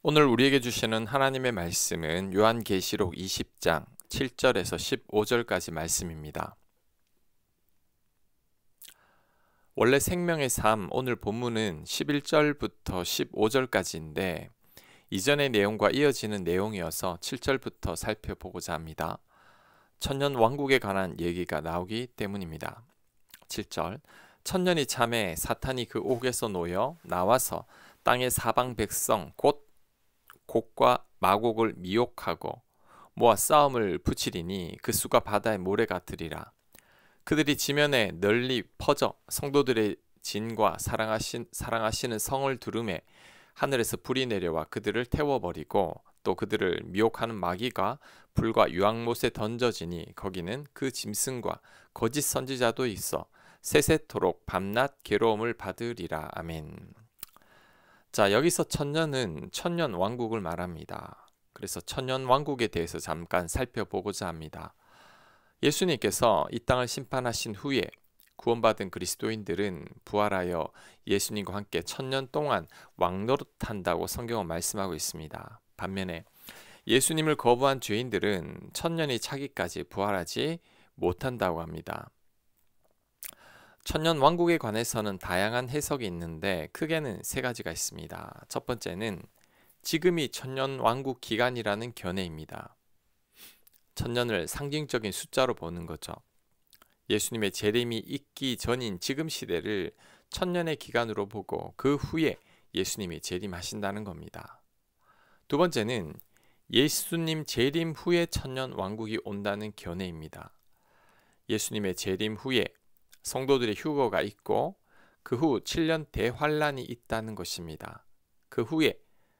오늘 우리에게 주시는 하나님의 말씀은 요한계시록 20장 7절에서 15절까지 말씀입니다. 원래 생명의 삶, 오늘 본문은 11절부터 15절까지인데 이전의 내용과 이어지는 내용이어서 7절부터 살펴보고자 합니다. 천년 왕국에 관한 얘기가 나오기 때문입니다. 7절, 천년이 참에 사탄이 그 옥에서 놓여 나와서 땅의 사방 백성 곧 곡과 마곡을 미혹하고 모아 싸움을 붙이리니 그 수가 바다의 모래 같으리라. 그들이 지면에 널리 퍼져 성도들의 진과 사랑하시는 성을 두름에 하늘에서 불이 내려와 그들을 태워버리고 또 그들을 미혹하는 마귀가 불과 유황못에 던져지니 거기는 그 짐승과 거짓 선지자도 있어 세세토록 밤낮 괴로움을 받으리라. 아멘. 자, 여기서 천년은 천년 왕국을 말합니다. 그래서 천년 왕국에 대해서 잠깐 살펴보고자 합니다. 예수님께서 이 땅을 심판하신 후에 구원받은 그리스도인들은 부활하여 예수님과 함께 천년 동안 왕노릇한다고 성경은 말씀하고 있습니다. 반면에 예수님을 거부한 죄인들은 천년이 차기까지 부활하지 못한다고 합니다. 천년 왕국에 관해서는 다양한 해석이 있는데 크게는 세 가지가 있습니다. 첫 번째는 지금이 천년 왕국 기간이라는 견해입니다. 천년을 상징적인 숫자로 보는 거죠. 예수님의 재림이 있기 전인 지금 시대를 천년의 기간으로 보고 그 후에 예수님이 재림하신다는 겁니다. 두 번째는 예수님 재림 후에 천년 왕국이 온다는 견해입니다. 예수님의 재림 후에 성도들의 휴거가 있고 그 후 7년 대환란이 있다는 것입니다. 그 후에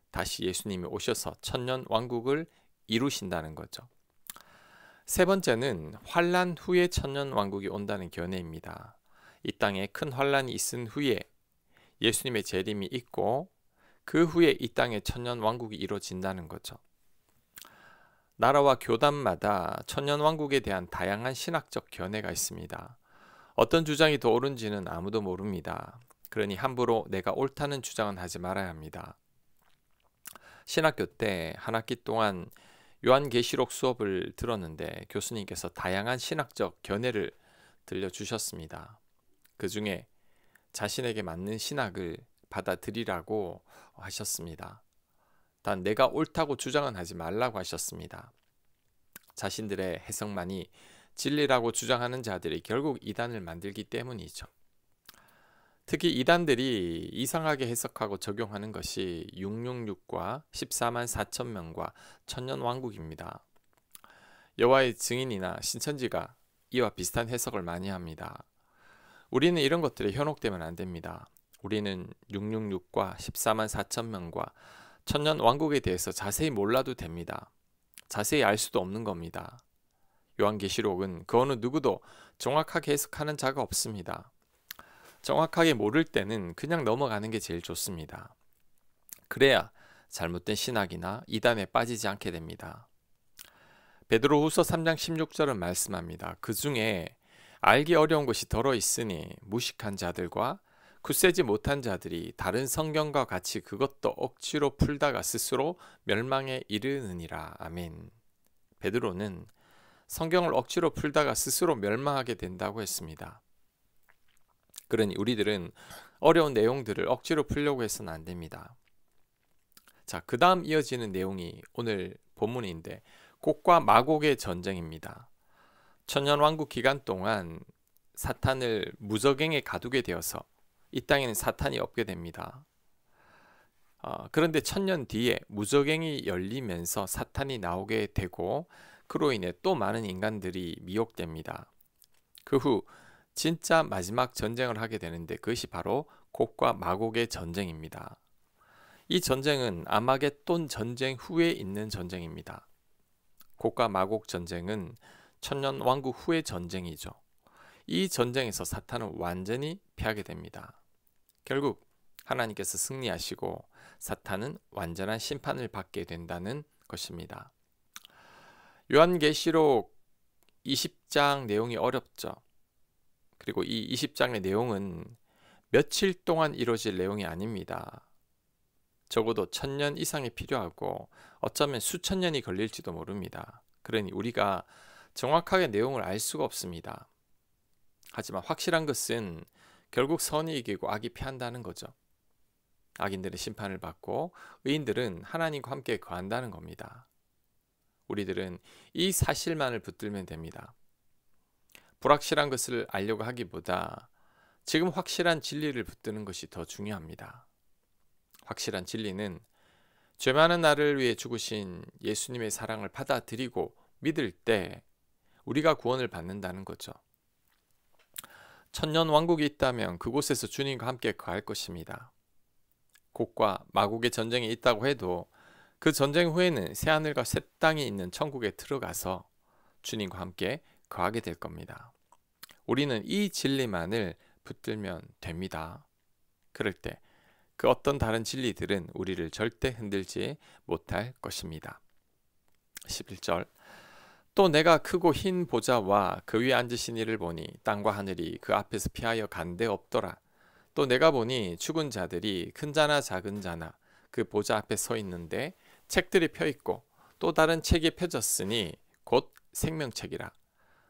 다시 예수님이 오셔서 천년 왕국을 이루신다는 거죠. 세 번째는 환란 후에 천년 왕국이 온다는 견해입니다. 이 땅에 큰 환란이 있은 후에 예수님의 재림이 있고 그 후에 이 땅에 천년 왕국이 이루어진다는 거죠. 나라와 교단마다 천년 왕국에 대한 다양한 신학적 견해가 있습니다. 어떤 주장이 더 옳은지는 아무도 모릅니다. 그러니 함부로 내가 옳다는 주장은 하지 말아야 합니다. 신학교 때 한 학기 동안 요한계시록 수업을 들었는데 교수님께서 다양한 신학적 견해를 들려주셨습니다. 그 중에 자신에게 맞는 신학을 받아들이라고 하셨습니다. 단 내가 옳다고 주장은 하지 말라고 하셨습니다. 자신들의 해석만이 진리라고 주장하는 자들이 결국 이단을 만들기 때문이죠. 특히 이단들이 이상하게 해석하고 적용하는 것이 666과 14만 4천 명과 천년 왕국입니다. 여호와의 증인이나 신천지가 이와 비슷한 해석을 많이 합니다. 우리는 이런 것들에 현혹되면 안 됩니다. 우리는 666과 14만 4천 명과 천년 왕국에 대해서 자세히 몰라도 됩니다. 자세히 알 수도 없는 겁니다. 요한계시록은 그 어느 누구도 정확하게 해석하는 자가 없습니다. 정확하게 모를 때는 그냥 넘어가는 게 제일 좋습니다. 그래야 잘못된 신학이나 이단에 빠지지 않게 됩니다. 베드로후서 3장 16절은 말씀합니다. 그 중에 알기 어려운 것이 덜어 있으니 무식한 자들과 굳세지 못한 자들이 다른 성경과 같이 그것도 억지로 풀다가 스스로 멸망에 이르느니라. 아멘. 베드로는 성경을 억지로 풀다가 스스로 멸망하게 된다고 했습니다. 그러니 우리들은 어려운 내용들을 억지로 풀려고 해서는 안 됩니다. 자, 그 다음 이어지는 내용이 오늘 본문인데 곡과 마곡의 전쟁입니다. 천년왕국 기간 동안 사탄을 무저갱에 가두게 되어서 이 땅에는 사탄이 없게 됩니다. 그런데 천년 뒤에 무저갱이 열리면서 사탄이 나오게 되고 그로 인해 또 많은 인간들이 미혹됩니다. 그 후 진짜 마지막 전쟁을 하게 되는데 그것이 바로 곡과 마곡의 전쟁입니다. 이 전쟁은 아마겟돈 전쟁 후에 있는 전쟁입니다. 곡과 마곡 전쟁은 천년 왕국 후의 전쟁이죠. 이 전쟁에서 사탄은 완전히 패하게 됩니다. 결국 하나님께서 승리하시고 사탄은 완전한 심판을 받게 된다는 것입니다. 요한계시록 20장 내용이 어렵죠. 그리고 이 20장의 내용은 며칠 동안 이루어질 내용이 아닙니다. 적어도 1000년 이상이 필요하고 어쩌면 수천 년이 걸릴지도 모릅니다. 그러니 우리가 정확하게 내용을 알 수가 없습니다. 하지만 확실한 것은 결국 선이 이기고 악이 패한다는 거죠. 악인들은 심판을 받고 의인들은 하나님과 함께 거한다는 겁니다. 우리들은 이 사실만을 붙들면 됩니다. 불확실한 것을 알려고 하기보다 지금 확실한 진리를 붙드는 것이 더 중요합니다. 확실한 진리는 죄 많은 나를 위해 죽으신 예수님의 사랑을 받아들이고 믿을 때 우리가 구원을 받는다는 거죠. 천년 왕국이 있다면 그곳에서 주님과 함께 거할 것입니다. 곡과 마곡의 전쟁이 있다고 해도 그 전쟁 후에는 새하늘과 새 땅이 있는 천국에 들어가서 주님과 함께 거하게 될 겁니다. 우리는 이 진리만을 붙들면 됩니다. 그럴 때 그 어떤 다른 진리들은 우리를 절대 흔들지 못할 것입니다. 11절 또 내가 크고 흰 보좌와 그 위에 앉으신 이를 보니 땅과 하늘이 그 앞에서 피하여 간데 없더라. 또 내가 보니 죽은 자들이 큰 자나 작은 자나 그 보좌 앞에 서 있는데 책들이 펴 있고 또 다른 책이 펴졌으니 곧 생명책이라.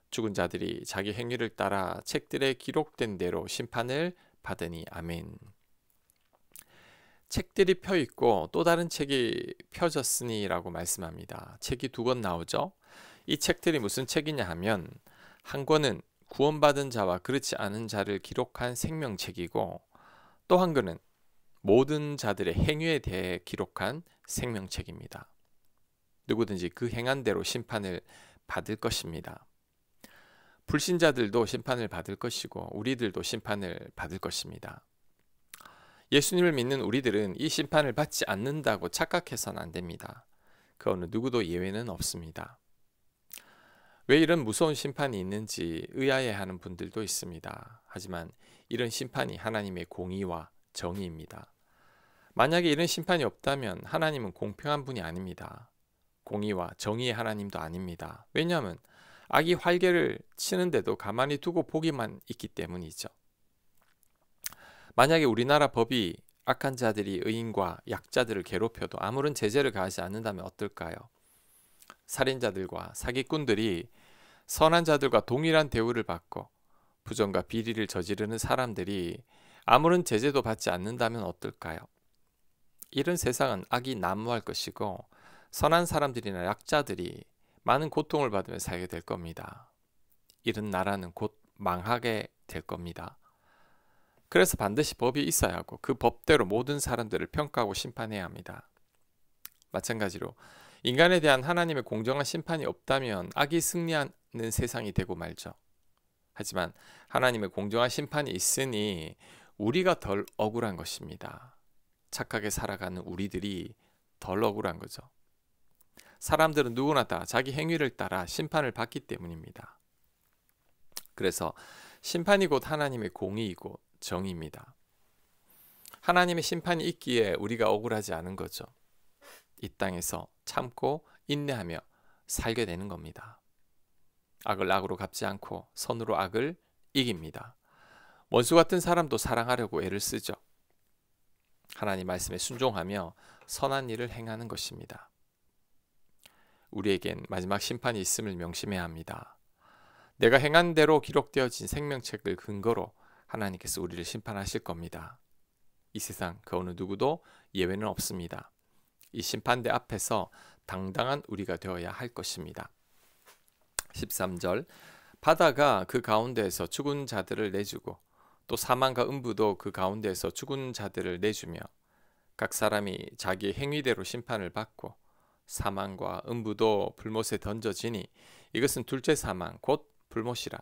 죽은 자들이 자기 행위를 따라 책들에 기록된 대로 심판을 받으니 아멘. 책들이 펴 있고 또 다른 책이 펴졌으니라고 말씀합니다. 책이 두 권 나오죠. 이 책들이 무슨 책이냐 하면 한 권은 구원받은 자와 그렇지 않은 자를 기록한 생명책이고 또 한 권은 모든 자들의 행위에 대해 기록한 생명책입니다. 누구든지 그 행한 대로 심판을 받을 것입니다. 불신자들도 심판을 받을 것이고 우리들도 심판을 받을 것입니다. 예수님을 믿는 우리들은 이 심판을 받지 않는다고 착각해서는 안 됩니다. 그 어느 누구도 예외는 없습니다. 왜 이런 무서운 심판이 있는지 의아해하는 분들도 있습니다. 하지만 이런 심판이 하나님의 공의와 정의입니다. 만약에 이런 심판이 없다면 하나님은 공평한 분이 아닙니다. 공의와 정의의 하나님도 아닙니다. 왜냐하면 악이 활개를 치는데도 가만히 두고 보기만 있기 때문이죠. 만약에 우리나라 법이 악한 자들이 의인과 약자들을 괴롭혀도 아무런 제재를 가하지 않는다면 어떨까요? 살인자들과 사기꾼들이 선한 자들과 동일한 대우를 받고 부정과 비리를 저지르는 사람들이 아무런 제재도 받지 않는다면 어떨까요? 이런 세상은 악이 난무할 것이고 선한 사람들이나 약자들이 많은 고통을 받으며 살게 될 겁니다. 이런 나라는 곧 망하게 될 겁니다. 그래서 반드시 법이 있어야 하고 그 법대로 모든 사람들을 평가하고 심판해야 합니다. 마찬가지로 인간에 대한 하나님의 공정한 심판이 없다면 악이 승리하는 세상이 되고 말죠. 하지만 하나님의 공정한 심판이 있으니 우리가 덜 억울한 것입니다. 착하게 살아가는 우리들이 덜 억울한 거죠. 사람들은 누구나 다 자기 행위를 따라 심판을 받기 때문입니다. 그래서 심판이 곧 하나님의 공의이고 정의입니다. 하나님의 심판이 있기에 우리가 억울하지 않은 거죠. 이 땅에서 참고 인내하며 살게 되는 겁니다. 악을 악으로 갚지 않고 선으로 악을 이깁니다. 원수 같은 사람도 사랑하려고 애를 쓰죠. 하나님 말씀에 순종하며 선한 일을 행하는 것입니다. 우리에겐 마지막 심판이 있음을 명심해야 합니다. 내가 행한 대로 기록되어진 생명책을 근거로 하나님께서 우리를 심판하실 겁니다. 이 세상 그 어느 누구도 예외는 없습니다. 이 심판대 앞에서 당당한 우리가 되어야 할 것입니다. 13절 바다가 그 가운데에서 죽은 자들을 내주고 또 사망과 음부도 그 가운데에서 죽은 자들을 내주며 각 사람이 자기 행위대로 심판을 받고 사망과 음부도 불못에 던져지니 이것은 둘째 사망 곧 불못이라.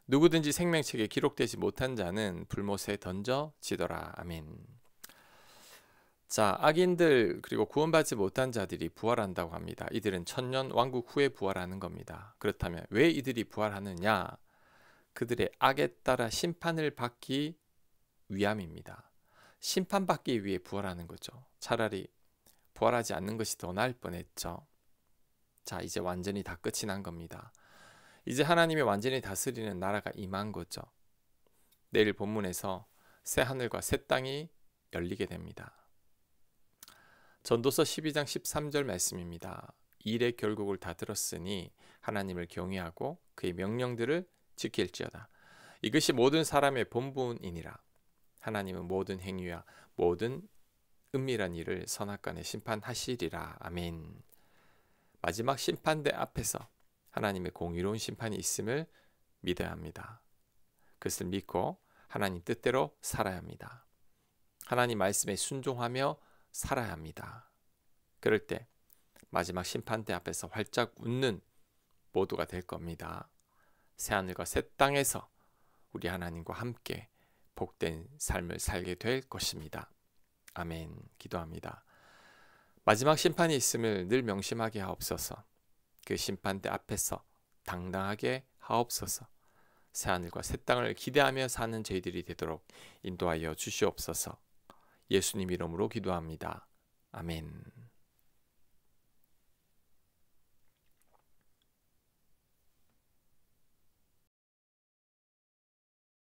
누구든지 생명책에 기록되지 못한 자는 불못에 던져지더라. 아멘. 자, 악인들 그리고 구원받지 못한 자들이 부활한다고 합니다. 이들은 천년 왕국 후에 부활하는 겁니다. 그렇다면 왜 이들이 부활하느냐? 그들의 악에 따라 심판을 받기 위함입니다. 심판받기 위해 부활하는 거죠. 차라리 부활하지 않는 것이 더 나을 뻔했죠. 자, 이제 완전히 다 끝이 난 겁니다. 이제 하나님이 완전히 다스리는 나라가 임한 거죠. 내일 본문에서 새 하늘과 새 땅이 열리게 됩니다. 전도서 12장 13절 말씀입니다. 일의 결국을 다 들었으니 하나님을 경외하고 그의 명령들을 지킬지어다. 이것이 모든 사람의 본분이니라. 하나님은 모든 행위와 모든 은밀한 일을 선악간에 심판하시리라. 아멘. 마지막 심판대 앞에서 하나님의 공의로운 심판이 있음을 믿어야 합니다. 그것을 믿고 하나님 뜻대로 살아야 합니다. 하나님 말씀에 순종하며 살아야 합니다. 그럴 때 마지막 심판대 앞에서 활짝 웃는 모두가 될 겁니다. 새하늘과 새 땅에서 우리 하나님과 함께 복된 삶을 살게 될 것입니다. 아멘. 기도합니다. 마지막 심판이 있음을 늘 명심하게 하옵소서. 그 심판대 앞에서 당당하게 하옵소서. 새하늘과 새 땅을 기대하며 사는 저희들이 되도록 인도하여 주시옵소서. 예수님 이름으로 기도합니다. 아멘.